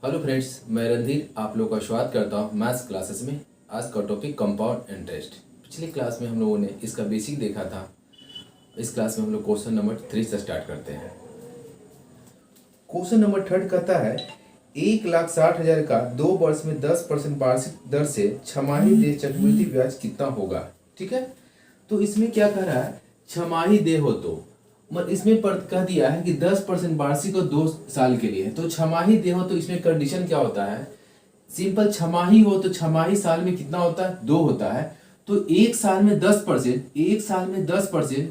Hello friends, मैं रणधीर आप लोगों का स्वागत करता हूँ मैथ्स क्लासेस में। आज का टॉपिक कंपाउंड इंटरेस्ट। पिछली क्लास में हम लोगों ने इसका बेसिक देखा था। इस क्लास में हम लोग क्वेश्चन नंबर 3 से स्टार्ट करते हैं। क्वेश्चन नंबर 3 कहता है 1,60,000 का 2 वर्ष में 10% वार्षिक दर से छमाही देय चक्रवृद्धि ब्याज कितना होगा। ठीक है, तो इसमें क्या कह रहा है, छमाही देय हो तो मतलब इसमें कह दिया है कि 10% वार्षिक और 2 साल के लिए। तो छमाही दे हो तो इसमें कंडीशन क्या होता है, सिंपल छमाही हो तो छमाही साल में कितना होता है, 2 होता है। तो एक साल में 10%, एक साल में 10%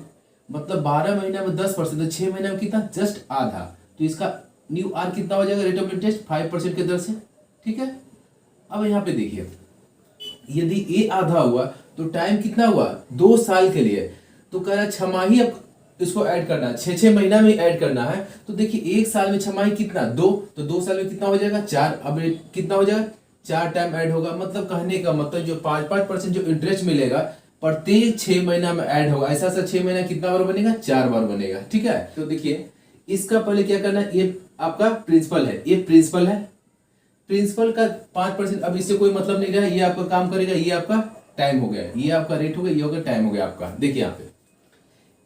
मतलब 12 महीना में 10%, तो 6 महीना में कितना, जस्ट आधा। तो इसका न्यू आर कितना हो जाएगा, रेट ऑफ इंटरेस्ट 5% के दर से। ठीक है, अब यहाँ पे देखिए, यदि ए आधा हुआ तो टाइम कितना हुआ, 2 साल के लिए। तो कह रहा है छमाही अब इसको ऐड करना है, 6 महीना में ऐड करना है। तो देखिए एक साल में छमाही कितना, 2, तो 2 साल में कितना हो जाएगा, 4। अब कितना हो जाएगा, 4 टाइम ऐड होगा। मतलब कहने का मतलब जो 5% जो इंटरेस्ट मिलेगा प्रत्येक 6 महीना में ऐड होगा। ऐसा 6 महीना कितना बार बनेगा, 4 बार बनेगा। ठीक है, तो देखिए इसका पहले क्या करना है, ये आपका प्रिंसिपल है, ये प्रिंसिपल है, प्रिंसिपल का 5%। अब इससे कोई मतलब नहीं रहा, ये आपका काम करेगा, ये आपका टाइम हो गया, ये आपका रेट हो गया, ये हो गया टाइम हो गया आपका। देखिए यहाँ पे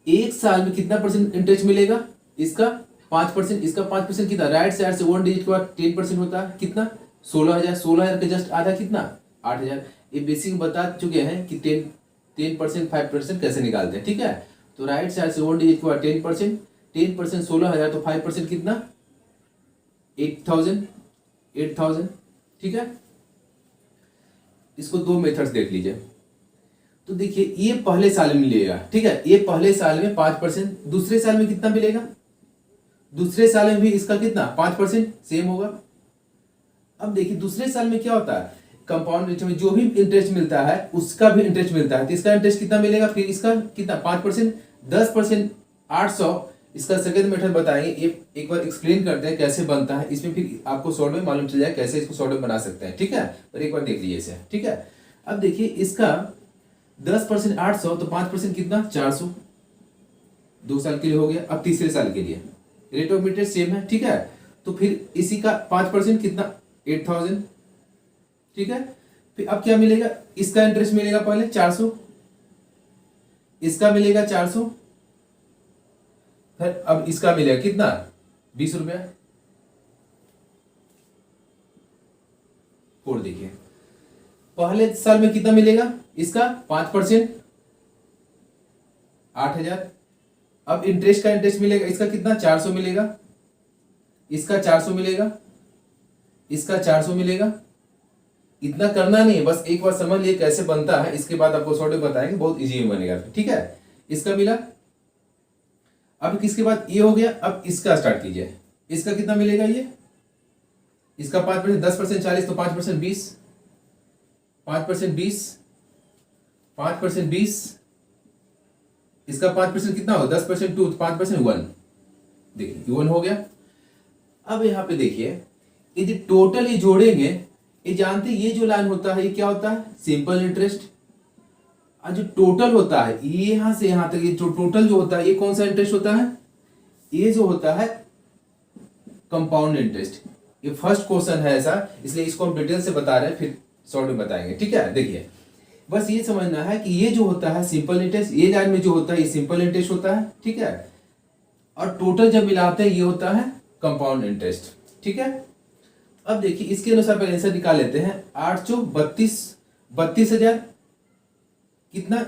एक साल में कितना परसेंट इंटरेस्ट मिलेगा, इसका 5%, इसका 5% कितना, राइट साइड से 1 डिजिट के बाद 10% होता है, कितना 16,000, 16,000 का जस्ट आधा कितना 8,000। ये बेसिक बता चुके हैं कि 10% 5% कैसे निकालते हैं। ठीक है, तो राइट साइड से 1 डिजिट के बाद 10%, 10% 16,000, तो 5% कितना 8,000। ठीक है, इसको 2 मेथड्स देख लीजिए। तो देखिए ये पहले साल में मिलेगा, ठीक है, ये पहले साल में 5%, दूसरे साल में कितना मिलेगा, दूसरे साल में भी इसका कितना 5% सेम होगा। अब देखिए दूसरे साल में क्या होता है, कंपाउंड इंटरेस्ट में जो भी इंटरेस्ट मिलता है उसका भी इंटरेस्ट मिलता है। तो इसका इंटरेस्ट कितना मिलेगा, फिर इसका कितना 5%, 10% 800। इसका सेकंड मेथड बताएंगे, एक बार एक्सप्लेन करते हैं कैसे बनता है। इसमें फिर आपको शॉर्ट में मालूम चल जाए कैसे इसको शॉर्ट में बना सकते हैं। ठीक है, पर एक बार देख लीजिए इसे। ठीक है, अब देखिए इसका 10% 800, तो 5% कितना 400, 2 साल के लिए हो गया। अब तीसरे साल के लिए रेट ऑफ इंटरेस्ट सेम है। ठीक है, तो फिर इसी का 5% कितना 8,000। ठीक है, फिर अब क्या मिलेगा, इसका इंटरेस्ट मिलेगा पहले 400, इसका मिलेगा 400, फिर अब इसका मिलेगा कितना 20 रुपया। और देखिए पहले साल में कितना मिलेगा, इसका 5% 8,000। अब इंटरेस्ट का इंटरेस्ट मिलेगा, इसका कितना 400 मिलेगा, इसका 400 मिलेगा, इसका 400 मिलेगा। इतना करना नहीं है, बस एक बार समझ लिए कैसे बनता है, इसके बाद आपको शॉर्ट में बताएंगे, बहुत इजी में बनेगा। ठीक है, इसका मिला। अब किसके बाद ये हो गया, अब इसका स्टार्ट कीजिए। इसका कितना मिलेगा, ये इसका 5%, 10% 40, तो 5% 20, 5% 20, 5% 20, इसका 5% कितना हो, 10% 2, 5% 1। देखिए 1 हो गया। अब यहां पे देखिए यदि टोटल ये जोड़ेंगे, ये जानते ये जो लाइन होता है ये क्या होता है, सिंपल इंटरेस्ट। और जो टोटल होता है ये यहां से यहां तक, ये जो टोटल जो होता है ये कौन सा इंटरेस्ट होता है, ये जो होता है कंपाउंड इंटरेस्ट। ये फर्स्ट क्वेश्चन है ऐसा, इसलिए इसको हम डिटेल से बता रहे हैं, फिर शॉर्ट में बताएंगे। ठीक है, देखिए बस ये समझना है कि ये जो होता है सिंपल इंटरेस्ट, ये लाइन में जो होता है ये सिंपल इंटरेस्ट होता है। ठीक है, और टोटल जब मिलाते हैं ये होता है कंपाउंड इंटरेस्ट। ठीक है, अब देखिए इसके अनुसार पहले आंसर निकाल लेते हैं। 8 चौक 32, 32,000 कितना।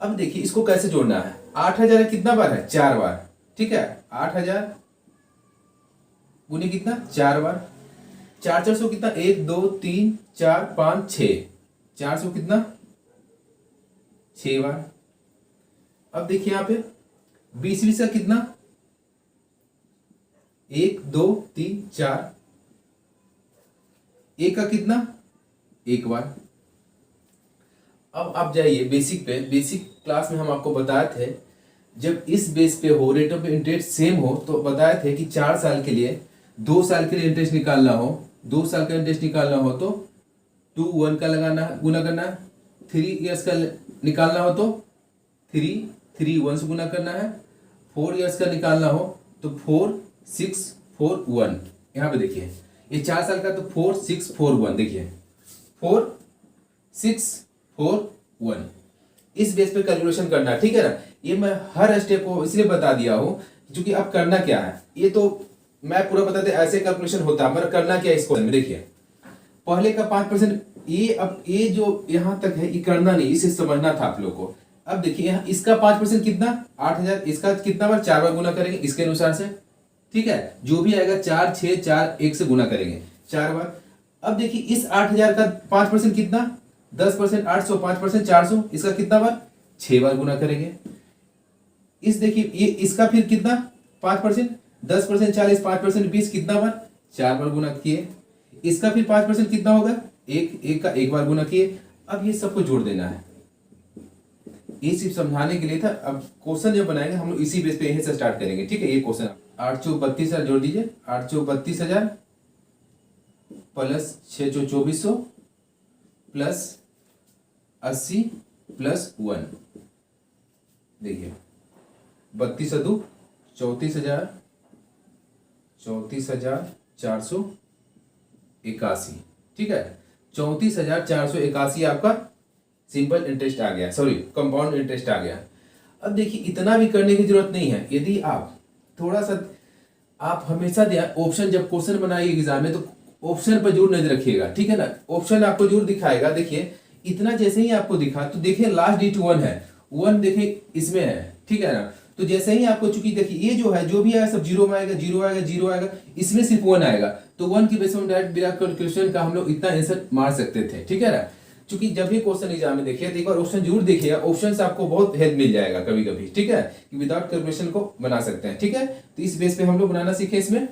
अब देखिए इसको कैसे जोड़ना है, 8,000 कितना बार है, 4 बार। ठीक है, 8,000 गुने कितना 4 बार, 4 कितना 1 2 3 4 5 6, 400 कितना 6 बार। अब देखिए यहां पे 20 का कितना 1 2 3 4, एक का कितना 1 बार। अब आप जाइए बेसिक पे, बेसिक क्लास में हम आपको बताए थे जब इस बेस पे हो, रेट ऑफ इंटरेस्ट सेम हो, तो बताए थे कि 4 साल के लिए 2 साल के लिए इंटरेस्ट निकालना हो, 2 साल का इंटरेस्ट निकालना हो तो 2 1 का लगाना गुना करना है, 3 ईयर्स का निकालना हो तो 3 1 से गुना करना है, 4 ईयर्स का निकालना हो तो 4 6 4 1। यहाँ पे देखिए ये 4 साल का, तो 4641 देखिए 4641 इस बेस पे कैलकुलेशन करना है, ठीक है ना। ये मैं हर स्टेप को इसलिए बता दिया हूँ क्योंकि अब करना क्या है, ये तो मैं पूरा बताते ऐसे कैलकुलेशन होता है, मगर करना क्या है इसको देखिए। पहले का 5% ये, अब ये जो यहाँ तक है ये करना नहीं, इसे समझना था आप लोग को। अब देखिए यहाँ इसका 5% कितना 8000, इसका कितना बार 4 बार गुना करेंगे इसके अनुसार से, ठीक है। जो भी आएगा 4 6 4 1 से गुना करेंगे 4 बार। अब देखिए इस 8000 का 5% कितना 10%, 800, 5% 400, इसका कितना बार 6 बार गुना करेंगे। इस देखिए ये इसका फिर कितना 5%, 10%, 40, 5% 20, कितना बार 4 बार गुना किए। इसका फिर 5% कितना होगा एक का 1 बार गुना किए। अब ये सबको जोड़ देना है, ये सिर्फ समझाने के लिए था। अब क्वेश्चन जब बनाएंगे हम लोग इसी बेस पे यहीं से स्टार्ट करेंगे, ठीक है। ये क्वेश्चन 832,000 जोड़ दीजिए, 832,000 प्लस 6,24,000 प्लस 80 प्लस 1, देखिए 32 दो 34,000, 34,481, ठीक है। 34,481 आपका सिंपल इंटरेस्ट आ गया, सॉरी कंपाउंड इंटरेस्ट आ गया। अब देखिए इतना भी करने की जरूरत नहीं है। यदि आप थोड़ा सा, आप हमेशा ऑप्शन जब क्वेश्चन बनाइए एग्जाम में तो ऑप्शन पर जरूर नजर रखिएगा, ठीक है ना। ऑप्शन आपको जरूर दिखाएगा, देखिए इतना जैसे ही आपको दिखा तो देखिए लास्ट डिजिट 1 है, 1 देखिए इसमें है, ठीक है ना। तो जैसे ही आपको, चूंकि देखिए ये जो है जो भी आएगा सब जीरो में आएगा, जीरो आएगा, जीरो आएगा, इसमें सिर्फ 1 आएगा, तो 1 की बेस में डायरेक्ट बिना कैलकुलेशन का हम लोग इतना आंसर मार सकते थे, ठीक है ना। क्योंकि जब भी क्वेश्चन एग्जाम में देखिए तो एक बार ऑप्शन जरूर देखिएगा, ऑप्शन से आपको बहुत हेल्प मिल जाएगा कभी कभी, ठीक है, कि विदाउट कैलकुलेशन को बना सकते हैं, ठीक है। तो इस बेस पे हम लोग बनाना सीखे इसमें,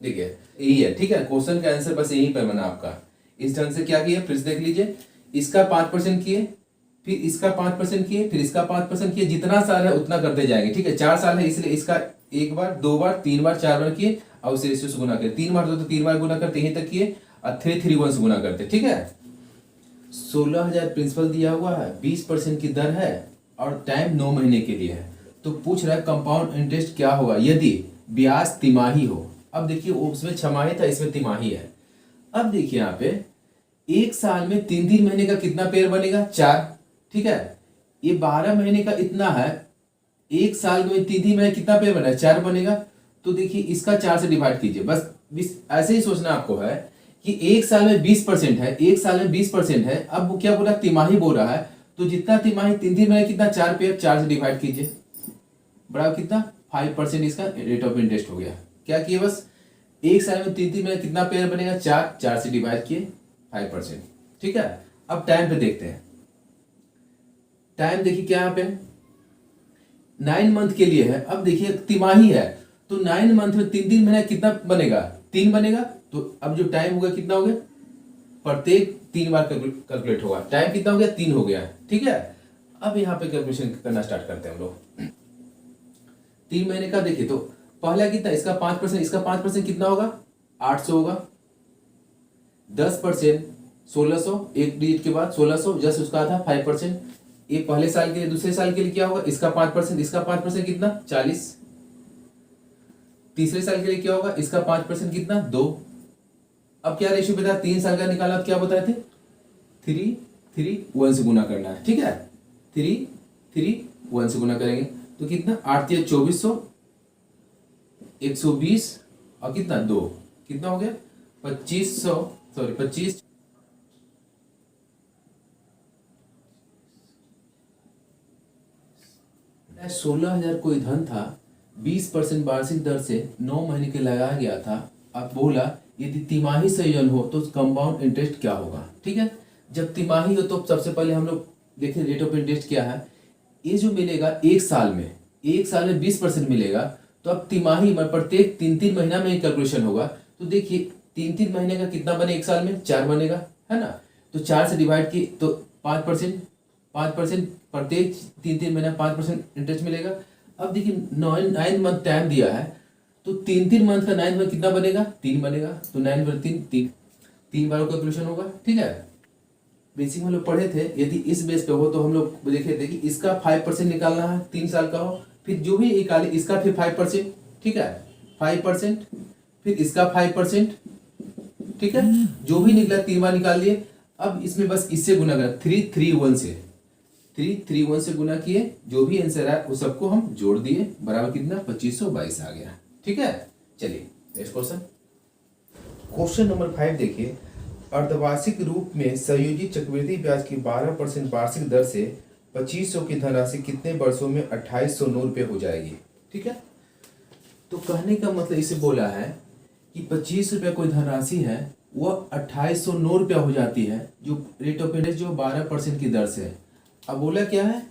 देखिए यही है, ठीक है। क्वेश्चन का आंसर बस यही पे बना आपका। इस ढंग से क्या किया फिर से देख लीजिए, इसका 5% किए, फिर इसका 5% किए, फिर इसका 5% किए, जितना साल है उतना करते जाएंगे, ठीक है। 4 साल है इसलिए इसका 1 बार 2 बार 3 बार 4 बार किए, और उसे रेशियो से गुना करते, 3 बार तो 3 बार गुना करते, यहीं तक किए, और 331 से गुना करते, ठीक है। 16,000 प्रिंसिपल दिया हुआ है, 20% की दर है, और टाइम 9 महीने के लिए है। तो पूछ रहा है कंपाउंड इंटरेस्ट क्या होगा यदि ब्याज तिमाही हो। अब देखिए उसमें छमाही था, इसमें तिमाही है। अब देखिए यहाँ पे एक साल में 3-3 महीने का कितना पेयर बनेगा 4, ठीक है। ये 12 महीने का इतना है, एक साल में 3-3 महीने कितना पेयर बनेगा 4 बनेगा। तो देखिए इसका 4 से डिवाइड कीजिए, बस ऐसे ही सोचना आपको है कि एक साल में 20% है, एक साल में 20% है। अब वो क्या बोला तिमाही बोल रहा है, तो जितना तिमाही 3-3 महीने कितना 4 पेयर, 4 से डिवाइड कीजिए, बराबर कितना 5% इसका रेट ऑफ इंटरेस्ट हो गया। क्या किए बस एक साल में 3-3 महीने कितना पेयर बनेगा 4, 4 से डिवाइड किए 5%, ठीक है। अब टाइम पे देखते हैं, टाइम देखिए क्या यहाँ पे 9 मंथ के लिए है। अब देखिए तिमाही है तो 9 मंथ में 3-3 महीने कितना बनेगा 3 बनेगा। तो अब जो टाइम होगा कितना हो गया, प्रत्येक 3 बार कैलकुलेट होगा, टाइम कितना हो गया 3 हो गया, ठीक है। अब यहाँ पे कैलकुलेशन करना स्टार्ट करते हैं हम लोग। 3 महीने का देखिए तो पहला कितना, इसका 5%, इसका 5% कितना होगा 800 होगा, 10% 1600, एक डिजिट के बाद 1600 जस्ट उसका था 5%। ये पहले साल के लिए, दूसरे साल के लिए क्या होगा, इसका 5%, इसका 5% कितना 40। तीसरे साल के लिए क्या होगा, इसका 5% कितना 2। अब क्या रेशियो बताया 3 साल का निकाला, क्या बताए थे 3-3-1 से गुना करना है, ठीक है। 3-3-1 से गुना करेंगे तो कितना 8-2400, 120 और कितना 2, कितना हो गया 2500, सॉरी 25। 16,000 कोई धन था, 20% वार्षिक दर से 9 महीने के लगाया गया था। अब बोला यदि तिमाही संयोजन हो तो कंपाउंड इंटरेस्ट क्या होगा, ठीक है। जब तिमाही हो तो सबसे पहले हम लोग देखें रेट ऑफ इंटरेस्ट क्या है। ये जो मिलेगा एक साल में 20% मिलेगा, तो अब तिमाही में प्रत्येक 3-3 महीना में कैलकुलेशन होगा। तो देखिए 3-3 महीने का कितना बने एक साल में 4 बनेगा, है ना। तो 4 से डिवाइड की तो 5% प्रत्येक 3-3 महीना 5% इंटरेस्ट मिलेगा। अब देखिए 9 मंथ टाइम दिया है, तो 3-3 मंथ का 9 मंथ कितना बनेगा 3 बनेगा, तो 9 पर 3 बार कैलकुलेशन होगा, ठीक है। बेसिक हम लोग पढ़े थे, यदि इस बेस पे हो तो हम लोग देखे थे कि इसका 5% निकालना है 3 साल का हो, फिर जो भी निकाले इसका फिर 5%, ठीक है 5%, फिर इसका 5%, ठीक है, जो भी निकला 3 बार निकाल लिए। अब इसमें बस इससे गुना करा 331 से, 331 से गुना किए, जो भी आंसर आया उस सबको हम जोड़ दिए, बराबर कितना 2522 आ गया। ठीक है, चलिए नेक्स्ट क्वेश्चन। क्वेश्चन नंबर 5 देखिए, अर्धवार्षिक रूप में संयोजित चक्रवृद्धि ब्याज की 12% वार्षिक दर से 2500 की धनराशि कितने वर्षों में 2809 रुपये हो जाएगी। ठीक है, तो कहने का मतलब इसे बोला है कि 25 रुपया कोई धनराशि है वह 2809 रुपया हो जाती है, जो रेट ऑफ इंटरेस्ट जो 12% की दर से है। अब बोला क्या है,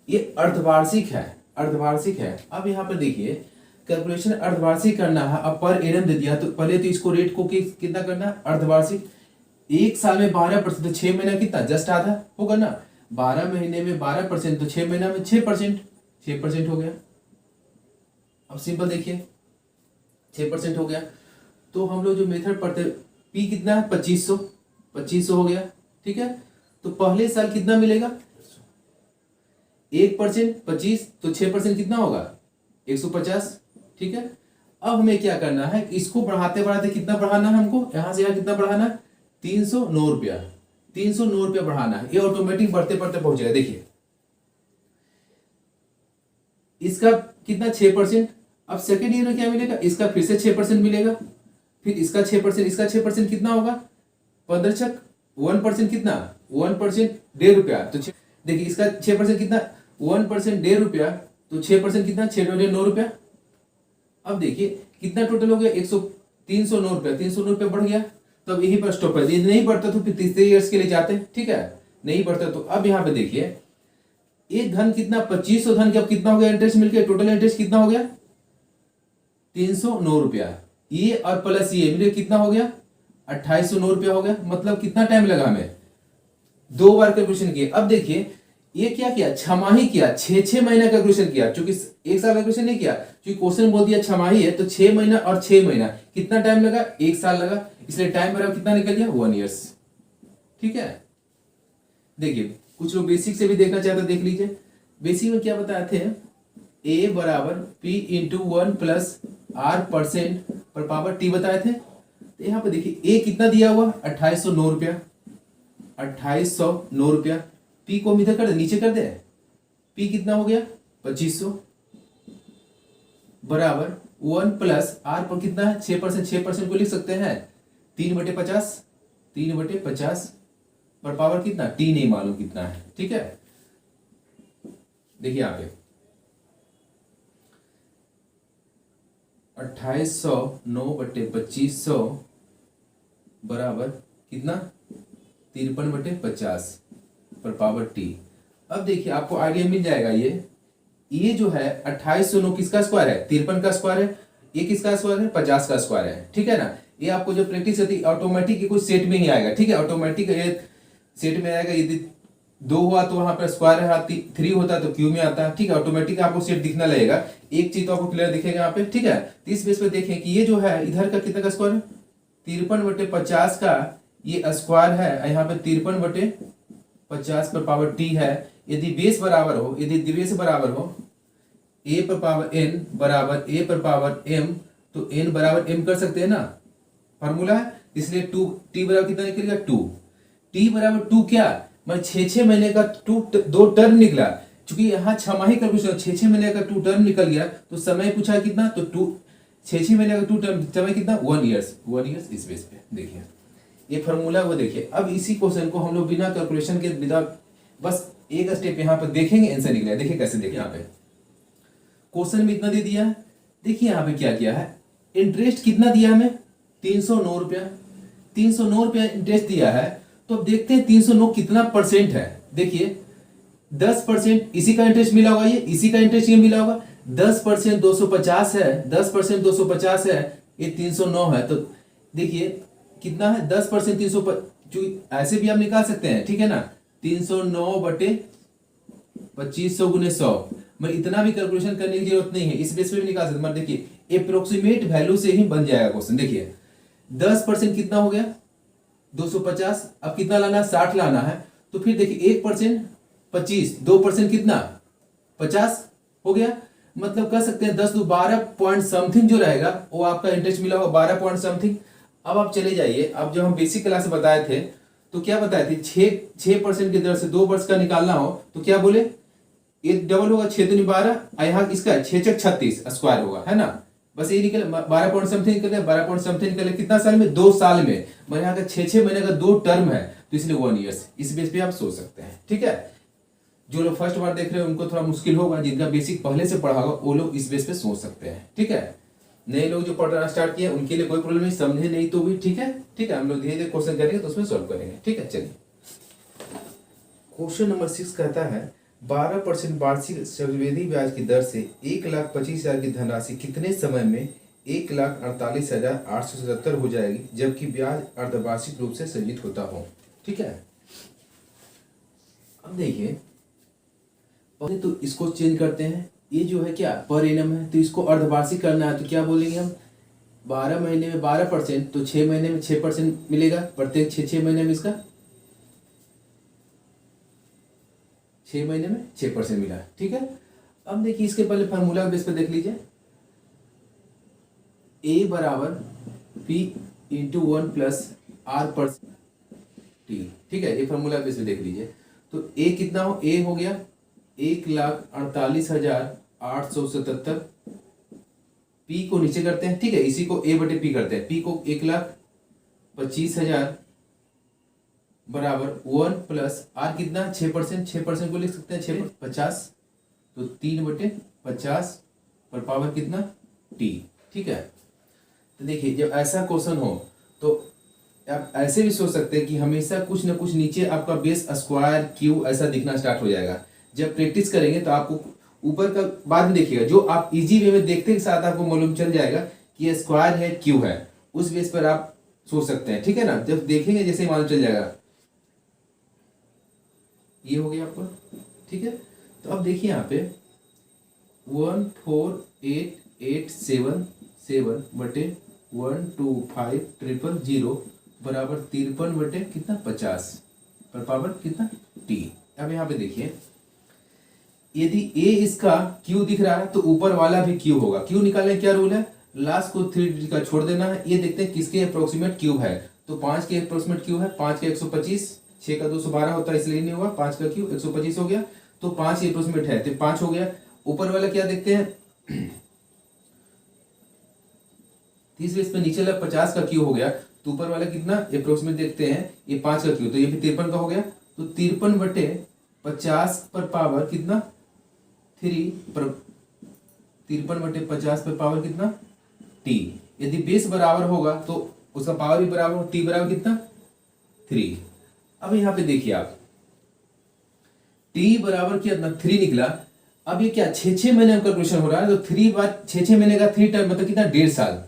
ये अर्धवार्षिक है, अर्धवार्षिक है। अब यहाँ पर देखिए कैलकुलेशन अर्धवार्षिक करना है, अब पर एनम दे दिया, तो पहले तो इसको रेट को कितना करना है, अर्धवार्षिक। एक साल में 12%, तो 6 महीना कितना, जस्ट आधा होगा ना। 12 महीने में 12%, तो 6 महीना में 6%, 6% हो गया। अब सिंपल देखिए 6% हो गया। तो हम लोग जो मेथड पढ़ते, पी कितना है 2500, 2500 हो गया। ठीक है, तो पहले साल कितना मिलेगा 1%, 25, तो 6% कितना होगा 150। ठीक है, अब हमें क्या करना है, इसको बढ़ाते बढ़ाते कितना बढ़ाना है हमको, यहां से यहां कितना बढ़ाना है 309 रुपया, 309 रुपया बढ़ाना है। ये ऑटोमेटिक बढ़ते बढ़ते पहुंचेगा। देखिए इसका कितना 6%। अब सेकेंड ईयर में क्या मिलेगा, इसका फिर से 6% मिलेगा, फिर इसका 6%, इसका 6% कितना होगा 15 1% कितना 1% 1.5 रुपया। तो देखिए इसका 6% कितना 1% 1.5 रुपया, तो 6% कितना 6 रुपया। अब देखिए कितना टोटल हो गया 309 रुपया, 309 रुपया बढ़ गया। तो अब यहीं पर स्टॉप है, यदि नहीं बढ़ता तो फिर तीसरे ईयर्स के लिए जाते हैं। ठीक है, नहीं बढ़ता तो अब यहाँ पे देखिए एक धन कितना 2500 धन के अब कितना हो गया इंटरेस्ट मिलकर, टोटल इंटरेस्ट कितना हो गया 309 रुपया। ये और प्लस ये मिले कितना हो गया 2809 रुपया हो गया। मतलब कितना टाइम लगा हमें, 2 बार कैलकुलेशन किए। अब देखिए ये क्या किया, छमाही किया, 6 महीना कैलकुलेशन किया, क्योंकि एक साल कैलकुलेशन नहीं किया, क्योंकि क्वेश्चन बोल दिया छमाही है, तो 6 महीना और 6 महीना कितना टाइम लगा 1 साल लगा, इसलिए टाइम बराबर कितना निकल गया 1 ईयर्स। ठीक है, देखिए कुछ लोग बेसिक से भी देखना चाहते देख लीजिए। बेसिक में क्या बताए थे, ए बराबर P into 1 plus are percent पर पावर टी बताए थे। तो यहाँ पे देखिए ए कितना दिया हुआ 2809 रुपया, 2809 रुपया। पी को हम इधर कर दे, नीचे कर दे, पी कितना हो गया 2500 बराबर 1 प्लस आर पर कितना है 6%, 6% को लिख सकते हैं 3/50, 3/50 पर पावर कितना टी नहीं मालूम कितना है। ठीक है, देखिए यहाँ पे 2809/2500 बराबर कितना 53/50 पर पावर टी। अब देखिए आपको आइडिया मिल जाएगा। ये जो है 2809 किसका स्क्वायर है 53 का स्क्वायर है, ये किसका स्क्वायर है 50 का स्क्वायर है। ठीक है ना, ये आपको जो प्रैक्टिस होती है ऑटोमेटिक कुछ सेट में ही आएगा। ठीक है, ऑटोमेटिक सेट में आएगा। यदि 2 हुआ तो वहां पर स्क्वायर है, 3 होता है तो क्यू में आता है। ठीक है, ऑटोमेटिक आपको सेट दिखना लगेगा, एक चीज तो आपको क्लियर दिखेगा यहाँ पे। ठीक है, तो इस बेस पे देखें कि ये जो है इधर का कितना का स्क्वायर है 53/50 का ये स्क्वायर है, यहाँ पे 53/50 पर पावर टी है। यदि बेस बराबर हो, यदि दिवेश बराबर हो ए पर पावर एन बराबर ए पर पावर एम, तो एन बराबर एम कर सकते हैं ना, फॉर्मूला है। इसलिए 2 टी बराबर कितना निकलेगा 2, टी बराबर 2 क्या मैं 6 महीने का 2 टर्म निकला, क्योंकि यहाँ छमाही का कुछ 6 महीने का 2 टर्म निकल गया, तो समय पूछा कितना, तो 6 महीने का 2 टर्म, समय कितना 1 ईयर्स, 1 ईयर्स इस बेस पे। देखिए ये फॉर्मूला वो देखिए। अब इसी क्वेश्चन को हम लोग बिना कैलकुलेशन के बिना बस एक स्टेप यहाँ पर देखेंगे, आंसर निकलेगा। देखिए कैसे, देखिए यहाँ पे क्वेश्चन में इतना दे दिया है। देखिए यहाँ पे क्या किया है, इंटरेस्ट कितना दिया हमें 309 रुपया, 309 रुपया इंटरेस्ट दिया है। तो अब देखते हैं 309 कितना परसेंट है। देखिए 10% इसी का इंटरेस्ट मिला होगा, ये इसी का इंटरेस्ट ये मिला होगा। 10% 250 है, 10% 250 है, ये 309 है। तो देखिए कितना है 10% 300, जो ऐसे भी आप निकाल सकते हैं। ठीक है ना, 309/2500 × 100। मैं इतना भी कैलकुलेशन करने की जरूरत नहीं है, इस बेस पे भी निकाल सकते हैं। देखिए अप्रोक्सीमेट वैल्यू से ही बन जाएगा क्वेश्चन। देखिए 10% कितना हो गया 250, अब कितना लाना है 60 लाना है। तो फिर देखिए 1% 25, 2% कितना 50 हो गया। मतलब कह सकते हैं 10 to 12 पॉइंट समथिंग जो रहेगा वो आपका इंटरेस्ट मिला होगा 12 पॉइंट समथिंग। अब आप चले जाइए, अब जब हम बेसिक क्लास में बताए थे तो क्या बताए थे, 6% की दर से 2 वर्ष का निकालना हो तो क्या बोले, ये डबल होगा, 6 दूनी 12, यहाँ इसका 6 × 36 स्क्वायर होगा, है ना। बस ये निकले 12 पॉइंट समथिंग निकले, 12 पॉइंट समथिंग निकले, कितना साल में, 2 साल में। मैंने यहाँ का 6 6 महीने का 2 टर्म है तो इसलिए 1 ईयर्स, इस बेस पे आप सोच सकते हैं। ठीक है, जो लोग फर्स्ट बार देख रहे हैं उनको थोड़ा मुश्किल होगा, जिनका बेसिक पहले से पढ़ा होगा वो लोग इस बेस पे सोच सकते हैं। ठीक है, नए लोग जो पढ़ना स्टार्ट किए उनके लिए कोई प्रॉब्लम नहीं, समझे नहीं तो भी ठीक है। ठीक है, हम लोग धीरे धीरे क्वेश्चन करेंगे तो उसमें सॉल्व करेंगे। ठीक है, चलिए क्वेश्चन नंबर 6 कहता है 12% वार्षिक चक्रवृद्धि ब्याज की दर से 1,25,000 की धनराशि कितने समय में 1,48,877 हो जाएगी, जबकि ब्याज अर्धवार्षिक रूप से संचित होता हो। ठीक है, अब देखिए पहले तो इसको चेंज करते हैं, ये जो है क्या पर एनम है तो इसको अर्धवार्षिक करना है तो क्या बोलेंगे हम, 12 महीने में 12% तो 6 महीने में 6% मिलेगा, प्रत्येक 6 महीने में इसका 6 महीने में 6% मिला। ठीक है, अब देखिए इसके पहले फार्मूला बेस पे देख लीजिए, A बराबर P/1 + R/T। ठीक है, ये फार्मूला बेस पे देख लीजिए, तो A कितना हो, A हो गया 1,48,877, P को नीचे करते हैं। ठीक है, इसी को A/P करते हैं, P को 1,25,000 बराबर 1 + R कितना 6%, 6% को लिख सकते हैं 6/50, तो 3/50 पर पावर कितना T। ठीक है, तो देखिए जब ऐसा क्वेश्चन हो तो आप ऐसे भी सोच सकते हैं कि हमेशा कुछ ना कुछ नीचे आपका बेस स्क्वायर क्यू ऐसा दिखना स्टार्ट हो जाएगा। जब प्रैक्टिस करेंगे तो आपको ऊपर का बाद में देखिएगा, जो आप इजी वे में देखते के साथ आपको मालूम चल जाएगा कि ये स्क्वायर है क्यू है, उस बेस पर आप सोच सकते हैं। ठीक है ना, जब देखेंगे जैसे ही मालूम चल जाएगा। ये हो गया आपका। ठीक है, तो अब देखिए यहाँ पे 148,877/125,000 बराबर 53 कितना 50 पर पावर कितना T। अब यहाँ पे देखिए यदि A इसका Q दिख रहा है तो ऊपर वाला भी Q होगा। Q निकालने क्या रूल है, लास्ट को 3 डिजिट का छोड़ देना है। ये देखते हैं किसके अप्रोक्सीमेट क्यूब है, तो 5 के अप्रोक्सीमेट क्यूब है, 5 के 125, 6 का 212 होता है इसलिए नहीं हुआ, 5 का क्यूब 125 हो गया, तो 5 ये अप्रोक्सीमेट है तो 5 हो गया। ऊपर वाला क्या देखते हैं 30 बेस पे, नीचे वाला 50 का क्यू हो गया, तो ऊपर वाला कितना अप्रोक्सीमेट देखते हैं, ये 5 का क्यू, तो ये भी 53 का हो गया, तो 53/50 पर पावर कितना 3 पर 53/50 पर पावर कितना T। यदि बेस बराबर होगा तो उसका पावर भी बराबर हो, T बराबर कितना 3। अब यहाँ पे देखिए आप T बराबर कितना 3 निकला। अब ये क्या 6 महीने का कैलकुलेशन हो रहा है, तो 3 बार 6 महीने का 3 टाइम मतलब कितना 1.5 साल,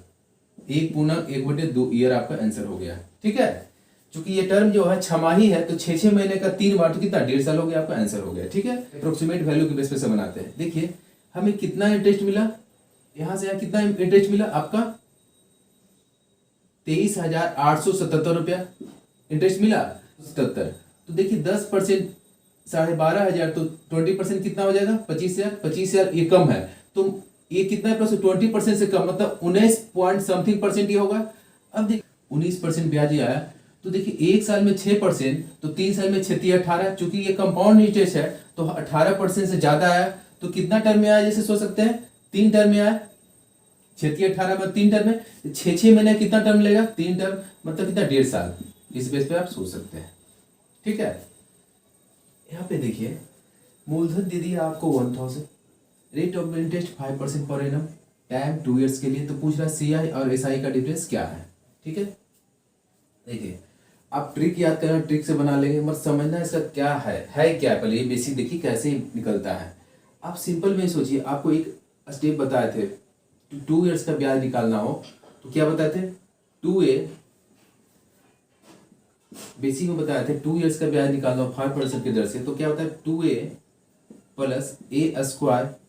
1/1/2 ईयर आपका आंसर हो गया। ठीक है, क्योंकि ये टर्म जो है छमाही है तो 6 महीने का 3 बार तो कितना 1.5 साल हो गया, आपका आंसर हो गया। ठीक है, अप्रोक्सीमेट वैल्यू के बेस पे से बनाते हैं। देखिए हमें कितना इंटरेस्ट मिला, यहां से यहाँ कितना इंटरेस्ट मिला आपका 23,877 रुपया इंटरेस्ट मिला 77। तो देखिए 10% 12,500 तो 20% कितना हो जाएगा 25,000। 25,000 ये कम है तो ये कितना है प्लस 20% से कम मतलब 19 पॉइंट समथिंग परसेंट ये होगा। अब देखिए 19% ब्याज आया, तो देखिए 1 साल में 6% तो 3 साल में 6 18, चूंकि ये कंपाउंड इंटरेस्ट है तो 18% से ज्यादा आया, तो कितना टर्म में आया जैसे सोच सकते हैं 3 टर्म में आया, 6 18 में 3 टर्म में 6 महीने कितना टर्म लेगा 3 टर्म मतलब कितना 1.5 साल, इस बेस पे आप सोच सकते हैं। ठीक है, यहाँ पे देखिए मूलधन दे दिया आपको 1000, rate of interest 5% per annum, time 2 years के लिए, तो पूछ रहा है CI और SI का डिफरेंस क्या है। ठीक है, देखिए आप ट्रिक याद करना, ट्रिक से बना लेंगे मत समझना इसका क्या है क्या, पहले ये बेसिक देखिए कैसे निकलता है। आप सिंपल में सोचिए, आपको एक स्टेप बताए थे 2 इयर्स का ब्याज निकालना हो तो क्या बताए थे 2A, बेसिक में बताया थे 2 इयर्स का ब्याज निकालना हो 5% की दर से, तो क्या होता है 2A +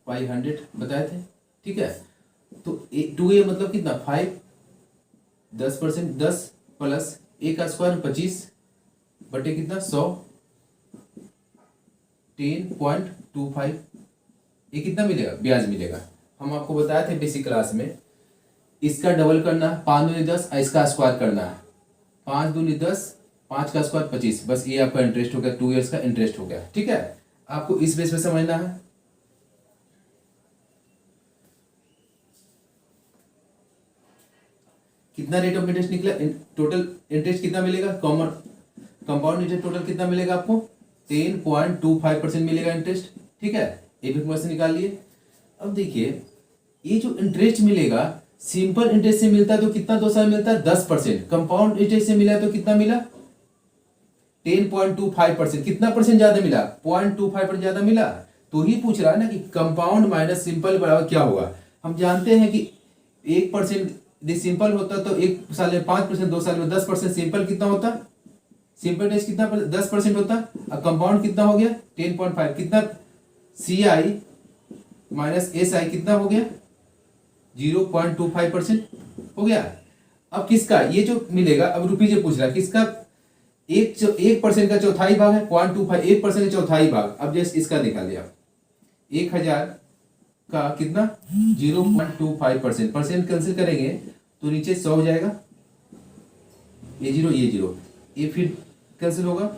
A² बताए थे। ठीक है, तो 2A मतलब कितना 5, 10% 10 प्लस A² 25 बटे कितना 100 10.25, ये कितना मिलेगा ब्याज मिलेगा। हम आपको बताए थे बेसिक क्लास में इसका डबल करना है, 5 दूनी 10, इसका स्क्वायर करना है, 5 दूनी 10, 5 का स्क्वायर 25, बस ये आपका इंटरेस्ट हो गया, 2 ईयर्स का इंटरेस्ट हो गया। ठीक है, आपको इस बेस पे समझना है। कितना रेट ऑफ इंटरेस्ट निकला, टोटल इंटरेस्ट कितना मिलेगा, कंपाउंड इंटरेस्ट टोटल कितना मिलेगा आपको, 10.25% मिलेगा इंटरेस्ट। ठीक है, ये भी क्वेश्चन निकाल लिए। अब देखिए ये जो इंटरेस्ट मिलेगा सिंपल इंटरेस्ट से मिलता है तो कितना 2 साल मिलता है 10%, कंपाउंड इंटरेस्ट से मिला तो कितना मिला 10.25%, कितना परसेंट ज्यादा मिला 0.25% ज्यादा मिला। तो ही पूछ रहा है ना कि कंपाउंड माइनस सिंपल बराबर क्या होगा। हम जानते हैं कि 1% सिंपल होता तो 1 साल में 5%, 2 साल में 10%, सिंपल कितना होता, सिंपल इंटरेस्ट कितना 10% होता, और कंपाउंड कितना हो गया 10.5, कितना CI माइनस SI कितना हो गया 0.25% हो गया। अब किसका ये जो मिलेगा, अब रुपीज पूछ रहा है किसका, 1% का चौथाई भाग है 0.25, 1% का चौथाई भाग। अब जैसे इसका निकाल लिया 1000 का कितना 0.25%, परसेंट कैंसिल करेंगे तो नीचे 100 हो जाएगा, ये जीरो ये जीरो, ये फिर कैंसिल होगा,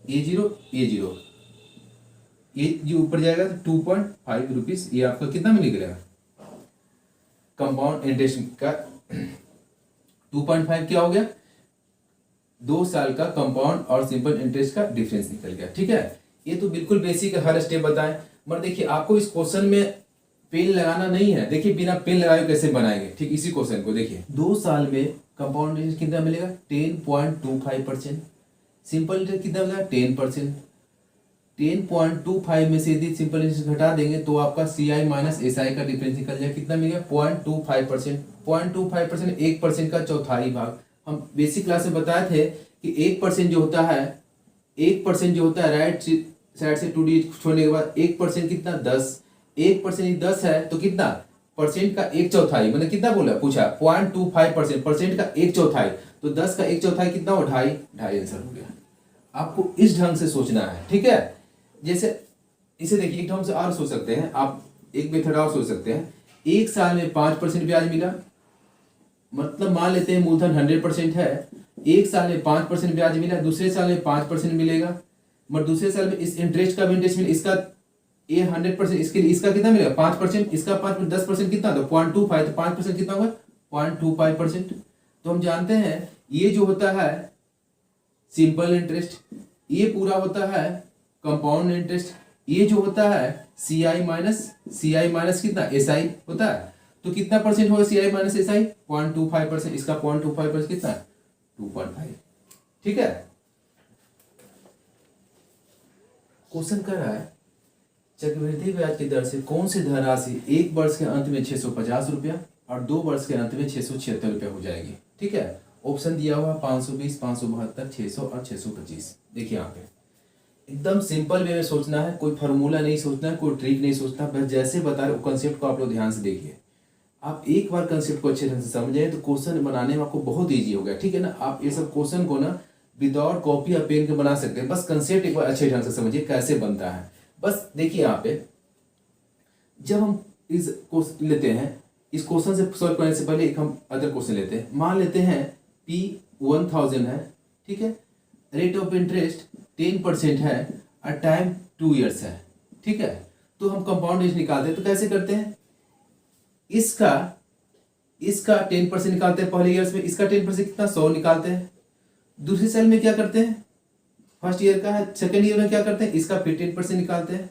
ये जीरो ये जीरो, ये जो ऊपर जाएगा तो 2.5 रुपीज, ये आपका कितना में निकलेगा कंपाउंड इंटरेस्ट का 2.5 क्या हो गया, 2 साल का कंपाउंड और सिंपल इंटरेस्ट का डिफरेंस निकल गया। ठीक है, ये तो बिल्कुल बेसिक है, हर स्टेप बताएं। मगर देखिए आपको इस क्वेश्चन में पेन लगाना नहीं है, देखिए बिना पेन लगाए कैसे बनाएंगे। ठीक, इसी क्वेश्चन को देखिए 2 साल में कंपाउंड इंटरेस्ट कितना मिलेगा 10.25%, सिंपल इंटरेस्ट कितना मिलेगा 10%। 10.25 में से यदि सिंपल इंटरेस्ट घटा देंगे तो आपका CI माइनस SI का डिफरेंस निकल जाएगा, कितना मिलेगा 0.25%। 0.25% 1% का चौथाई भाग। हम बेसिक क्लास में बताए थे कि 1% जो होता है, 1% जो होता है राइट साइड से 2 डिजिट छोड़ने के बाद 1% कितना 10, 1% 10 है तो कितना परसेंट का 1/4, मैंने कितना बोला पूछा 0.25%, परसेंट का 1/4, तो 10 का 1/4 कितना हो 2.5 आंसर हो गया। आपको इस ढंग से सोचना है। ठीक है, जैसे इसे देखिए एक ढंग से और सोच सकते हैं आप, एक मेथड और सोच सकते हैं। 1 साल में 5% ब्याज मिला, मतलब मान लेते हैं मूलधन 100% है, 1 साल में 5% ब्याज मिला, दूसरे साल में 5% मिलेगा, मगर दूसरे साल में इस इंटरेस्ट का भी इंटरेस्ट मिले, इसका ये 100%, इसके लिए इसका कितना मिलेगा 5%, इसका 5% 10% कितना तो 0.25, तो 5% कितना होगा 0.25%। तो हम जानते हैं ये जो होता है सिंपल इंटरेस्ट, ये पूरा होता है कंपाउंड इंटरेस्ट, ये जो होता है CI माइनस कितना SI होता है। तो कितना परसेंट होगा CI माइनस SI 0.25%, इसका 0.25% कितना 2.5। ठीक है, क्वेश्चन कर रहा है चक्रवृद्धि ब्याज की दर से कौन सी धनराशि 1 वर्ष के अंत में 650 रुपया और 2 वर्ष के अंत में 676 रुपया हो जाएगी। ठीक है, ऑप्शन दिया हुआ 520, 572, 600 और 625। देखिए यहाँ पे एकदम सिंपल वे में सोचना है, कोई फार्मूला नहीं सोचना है, कोई ट्रिक नहीं सोचना, बस जैसे बता रहे कंसेप्ट को आप लोग ध्यान से देखिए। आप एक बार कंसेप्ट को अच्छे ढंग से समझ जाए तो क्वेश्चन बनाने में आपको बहुत ईजी हो गया। ठीक है ना, आप ये सब क्वेश्चन को ना विदाउट कॉपी या पेन के बना सकते हैं, बस कंसेप्ट एक बार अच्छे ढंग से समझिए कैसे बनता है। बस देखिए यहाँ पे जब हम इस क्वेश्चन लेते हैं, इस क्वेश्चन से सॉल्व करने से पहले एक हम अदर क्वेश्चन लेते हैं। मान लेते हैं P 1000 है, ठीक है, रेट ऑफ इंटरेस्ट 10% है और टाइम 2 ईयर्स है। ठीक है, तो हम कंपाउंड इंटरेस्ट निकालते हैं तो कैसे करते हैं, इसका 10% निकालते हैं पहले ईयर्स में, इसका 10% कितना 100 निकालते हैं। दूसरी साल में क्या करते हैं, फर्स्ट ईयर का है, सेकेंड ईयर में क्या करते हैं, इसका फिर 10% निकालते हैं।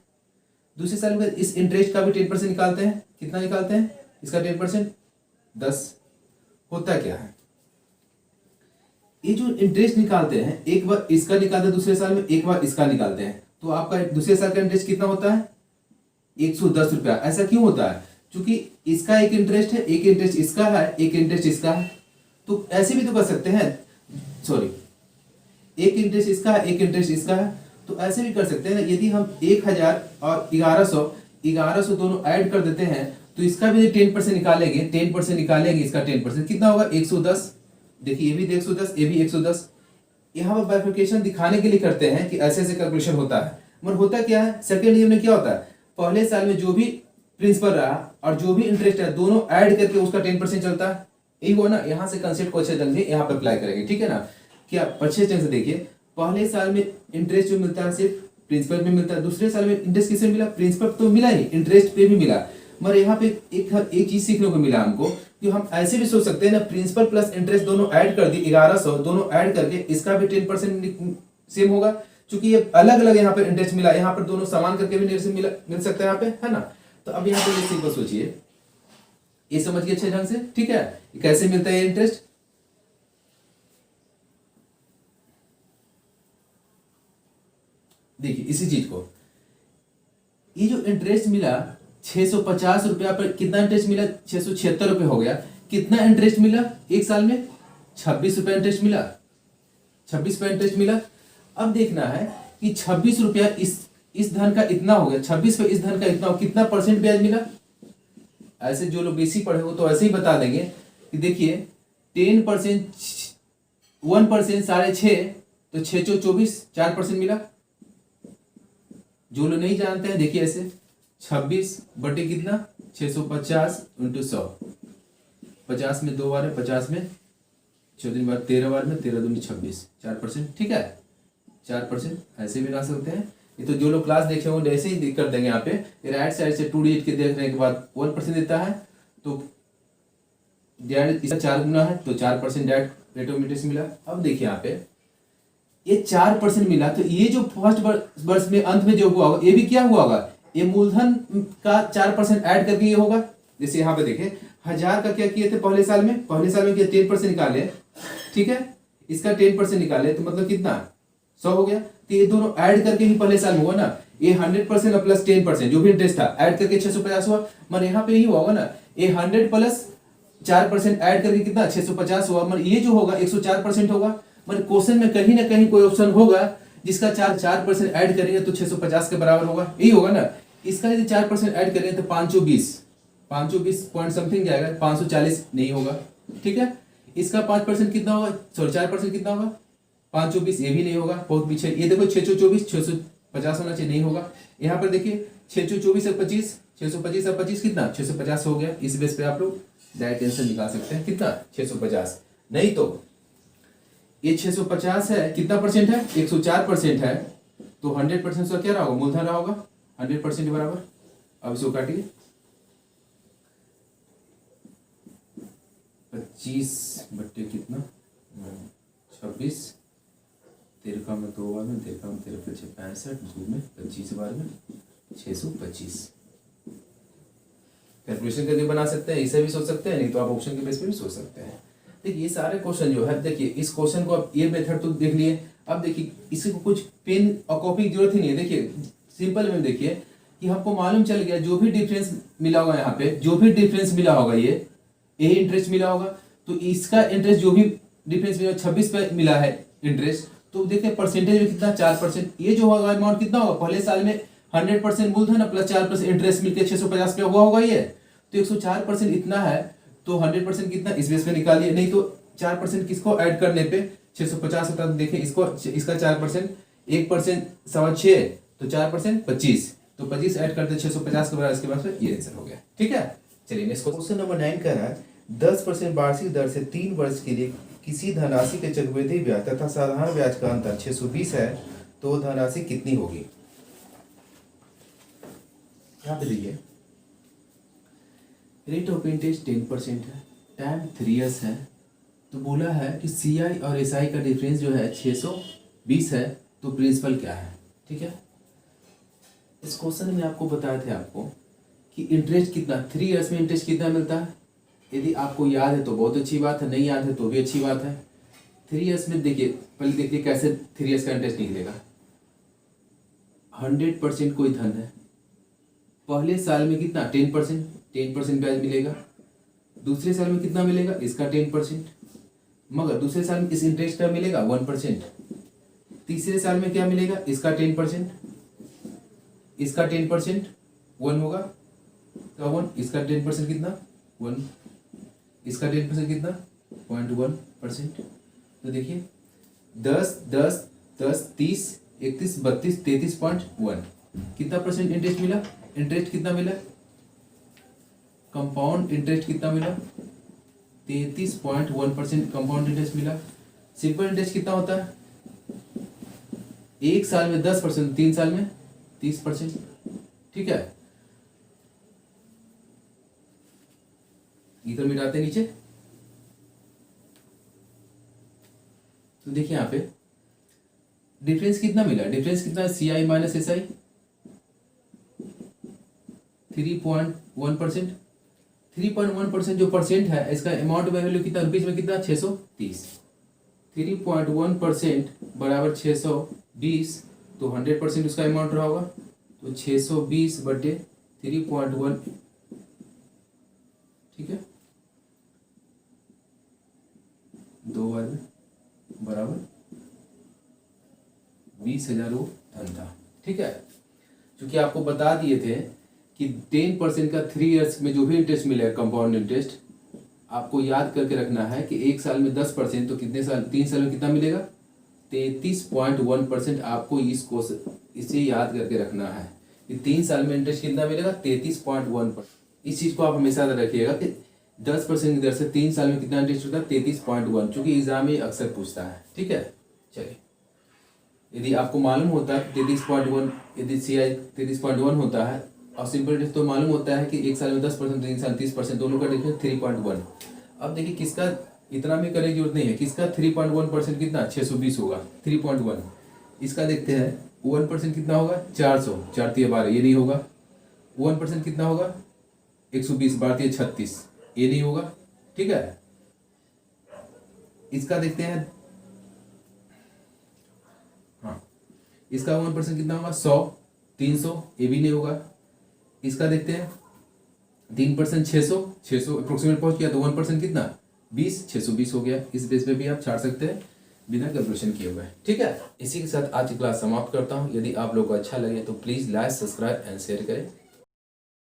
दूसरे साल में इस इंटरेस्ट का भी 10% निकालते हैं, कितना निकालते हैं, इसका 10% 10। होता क्या है, ये जो इंटरेस्ट निकालते हैं एक बार इसका निकालते हैं दूसरे साल में, एक बार इसका निकालते हैं, तो आपका दूसरे साल का इंटरेस्ट कितना होता है 110 रुपया। ऐसा क्यों होता है, क्योंकि इसका एक इंटरेस्ट है, एक इंटरेस्ट इसका है, एक इंटरेस्ट इसका है। तो ऐसे भी तो कर सकते हैं, सॉरी एक इंटरेस्ट इसका है, एक इंटरेस्ट इसका है, तो ऐसे भी कर सकते हैं। यदि हम 1000 और 1100 दोनों ऐड कर देते हैं तो इसका भी 10% निकालेंगे, 10% निकालेंगे, इसका 10% कितना होगा 110। देखिए ये भी 110, ये भी 110। यहाँ पर बाइफर्केशन दिखाने के लिए करते हैं कि ऐसे ऐसे कैलकुलेशन होता है, मगर होता क्या है सेकेंड ईयर में क्या होता है, पहले साल में जो भी प्रिंसिपल रहा और जो भी इंटरेस्ट है दोनों ऐड करके उसका 10% चलता है। यही हुआ ना, यहाँ से कंसेप्ट को अच्छे ढंग से यहाँ पे अप्लाई करेंगे, ठीक है ना। क्या अच्छे ढंग से देखिए, पहले साल में इंटरेस्ट जो मिलता है सिर्फ प्रिंसिपल में मिलता है, दूसरे साल में इंटरेस्ट किससे मिला, प्रिंसिपल तो मिला ही, इंटरेस्ट पे भी मिला। मगर यहाँ पे एक चीज सीखने को मिला हमको कि हम ऐसे भी सोच सकते हैं ना, प्रिंसिपल प्लस इंटरेस्ट दोनों ऐड कर दी 1100, दोनों ऐड करके इसका भी 10% सेम होगा। क्योंकि ये अलग अलग यहाँ पे इंटरेस्ट मिला, यहाँ पर दोनों समान करके भी मिल सकता है यहाँ पे, है ना। तो अब यहाँ पे ये सिंपल सोचिए, ये समझ गए अच्छे ढंग से, ठीक है, कैसे मिलता है ये इंटरेस्ट। देखिए इसी चीज को, ये जो इंटरेस्ट मिला 650 रुपया पर, कितना इंटरेस्ट मिला, 676 रुपये हो गया। कितना इंटरेस्ट मिला एक साल में, 26 रुपया इंटरेस्ट मिला, 26 रुपया इंटरेस्ट मिला। अब देखना है कि 26 रुपया इस धन का इतना हो गया, 26 पे इस धन का इतना हो, कितना परसेंट ब्याज मिला। ऐसे जो लोग बेसिक पढ़े हो तो ऐसे ही बता देंगे कि देखिए 10%, 1% 6.5, तो 624, 4% मिला। जो लोग नहीं जानते हैं देखिए ऐसे 26 बटे कितना, 650 × 100, 50 में 2 बार है, 50 में 14 बार, 13 बार में 13 दूनी 26, 4%, ठीक है, 4% ऐसे भी ला सकते हैं। ये तो जो लोग क्लास देखे होंगे ऐसे ही कर देंगे। यहाँ पे राइट साइड से 2 डिजिट के देखने के बाद 1% देता है, तो इसका 4 गुना है तो 4% डायरेक्ट रेट ऑफ इंटरेस्ट मिला। अब देखिए यहाँ पे ये 4% मिला, तो ये जो फर्स्ट वर्ष में अंत में जो हुआ होगा, ये भी क्या हुआ होगा, ये मूलधन का 4% ऐड करके ये होगा। जैसे यहाँ पे देखे 1000 का क्या किए थे पहले साल में किया 10% निकाले, ठीक है, इसका 10% निकाले तो मतलब कितना 100 हो गया। तो ये दोनों ऐड करके ही पहले साल में हुआ ना, ये 100% और प्लस 10% जो भी इंटरेस्ट था ऐड करके 650 हुआ। मतलब यहाँ पे यही हुआ होगा ना, ये 100 प्लस 4% ऐड करके कितना 650 हुआ। मतलब ये जो होगा 104% होगा। मतलब क्वेश्चन में कहीं ना कहीं कोई ऑप्शन होगा जिसका 4% ऐड करेंगे तो 650 के बराबर होगा, यही होगा ना। इसका यदि 4% ऐड करेंगे तो 520 पॉइंट समथिंग जाएगा, 540 नहीं होगा, ठीक है। इसका 5% कितना होगा, सॉरी 4% कितना होगा, 520, ये भी नहीं होगा, बहुत पीछे। ये देखो 624, 650 होना चाहिए, नहीं होगा। यहाँ पर देखिए 624 और 25, 625 और 25 कितना 650 हो गया। इस बेस पे आप लोग डायरेक्ट आंसर निकाल सकते हैं, कितना 650। नहीं तो ये 650 है, कितना परसेंट है, 104% है, तो 100% उसका क्या रहा होगा, मूलधन रहा होगा 100% बराबर। अब इसको काटिए, 25 बट्टे कितना 26, 13 में 2 बार में, 13 में 13 × 65, 2 में 25 बार में 625। कैलकुलेशन करके बना सकते हैं, इसे भी सोच सकते हैं, नहीं तो आप ऑप्शन के बेस पे भी सोच सकते हैं। देखिए ये सारे क्वेश्चन जो है, देखिए इस क्वेश्चन को आप ये मेथड तो देख लिए। अब देखिए इसको कुछ पेन और कॉपी की जरूरत ही नहीं है। देखिए सिंपल में देखिए कि हमको मालूम चल गया जो भी डिफरेंस मिला होगा, यहाँ पे जो भी डिफरेंस मिला होगा, ये यही इंटरेस्ट मिला होगा। तो इसका इंटरेस्ट जो भी डिफरेंस मिला 26 पे मिला है इंटरेस्ट, तो देखिए परसेंटेज में कितना 4%। ये जो होगा अमाउंट कितना होगा, पहले साल में 100% मूलधन प्लस 4% इंटरेस्ट मिलकर 650 पे हुआ होगा ये, तो 104% इतना है, तो 100% कितना इस बेस पे निकालिए। नहीं तो 4% किसको ऐड करने पे 650 होता है, तो देखिए इसको इसका 4%, 1% 6.25, तो 4% 25, तो 25 ऐड करते 650 के बराबर, इसके बाद ये आंसर हो गया, ठीक है। चलिए इसको क्वेश्चन नंबर 9 कह रहा है 10% वार्षिक दर से 3 वर्ष के लिए किसी धनराशि के चक्रवृद्धि ब्याज तथा साधारण ब्याज का अंतर 620 है, तो धनराशि कितनी होगी। यहाँ पे देखिए रेट ऑफ इंटरेस्ट 10% है, टाइम 3 इयर्स है, तो बोला है कि CI और SI का डिफरेंस जो है 620 है, तो प्रिंसिपल क्या है, ठीक है। इस क्वेश्चन में आपको बताए थे आपको कि इंटरेस्ट कितना 3 इयर्स में इंटरेस्ट कितना मिलता है। यदि आपको याद है तो बहुत अच्छी बात है, नहीं याद है तो भी अच्छी बात है। 3 इयर्स में देखिए, पहले देखिए कैसे 3 इयर्स का इंटरेस्ट निकलेगा। 100% कोई धन है, पहले साल में कितना 10% ब्याज मिलेगा, दूसरे साल में कितना मिलेगा, इसका 10%, मगर दूसरे साल में इस इंटरेस्ट का मिलेगा 1%, तीसरे साल में क्या मिलेगा, इसका 10%, इसका 10% 1 होगा, तो 1, इसका 10% कितना 1, इसका 10% कितना 0.1%। तो देखिए 10, 10, 10, 30, 31, 32, 33.1, कितना परसेंट इंटरेस्ट मिला, इंटरेस्ट कितना मिला कंपाउंड इंटरेस्ट कितना मिला? 33.1% कंपाउंड इंटरेस्ट मिला। सिंपल इंटरेस्ट कितना होता है? 1 साल में 10%, 3 साल में 30%। ठीक है, इधर मिलाते नीचे। तो देखिए यहाँ पे डिफरेंस कितना मिला? डिफरेंस कितना है? सी आई माइनस एस आई 3.1%। 3.1% जो परसेंट है, इसका अमाउंट वैल्यू कितना रुपीज में? कितना? 630। 3.1% बराबर 620, तो 100% उसका अमाउंट रहा होगा, तो 620/3.1। ठीक है, 2 बार में बराबर 20,000 वो धन था। ठीक है, क्योंकि आपको बता दिए थे कि 10% का 3 ईयर्स में जो भी इंटरेस्ट मिलेगा कंपाउंड इंटरेस्ट, आपको याद करके रखना है कि 1 साल में 10%, तो कितने साल? 3 साल में कितना मिलेगा? 33.1%। आपको इसे याद करके रखना है कि 3 साल में इंटरेस्ट कितना मिलेगा? 33.1%। इस चीज़ को आप हमेशा याद रखिएगा कि 10% की दर से 3 साल में कितना इंटरेस्ट होता है? 33.1, चूंकि एग्जाम में अक्सर पूछता है। ठीक है, चलिए, यदि आपको मालूम होता है 33.1, यदि सी आई 33.1 होता है और सिंपल इंटरेस्ट तो मालूम होता है कि 1 साल में 10%, 3 साल 30%, दोनों का डिफरेंस 3.1। अब देखिए किसका इतना भी करने की जरूरत नहीं है, किसका 3.1% कितना? 620 होगा 3.1। इसका देखते हैं 1% कितना होगा? 400, 4 3 12, ये नहीं होगा। 1% कितना होगा? 120, 12 3 36, ये नहीं होगा। ठीक है, इसका देखते हैं, हाँ, इसका 1% कितना होगा? 100, 300, ये भी नहीं होगा। इसका देखते हैं 3% 600, 600 अप्रोक्सीमेट पहुंच गया, तो 1% कितना? 20, 620 हो गया। इस बेस पे भी आप छाड़ सकते हैं बिना कैलकुलेशन किए हुए। ठीक है, इसी के साथ आज की क्लास समाप्त करता हूँ। यदि आप लोग को अच्छा लगे तो please like, subscribe and share करें।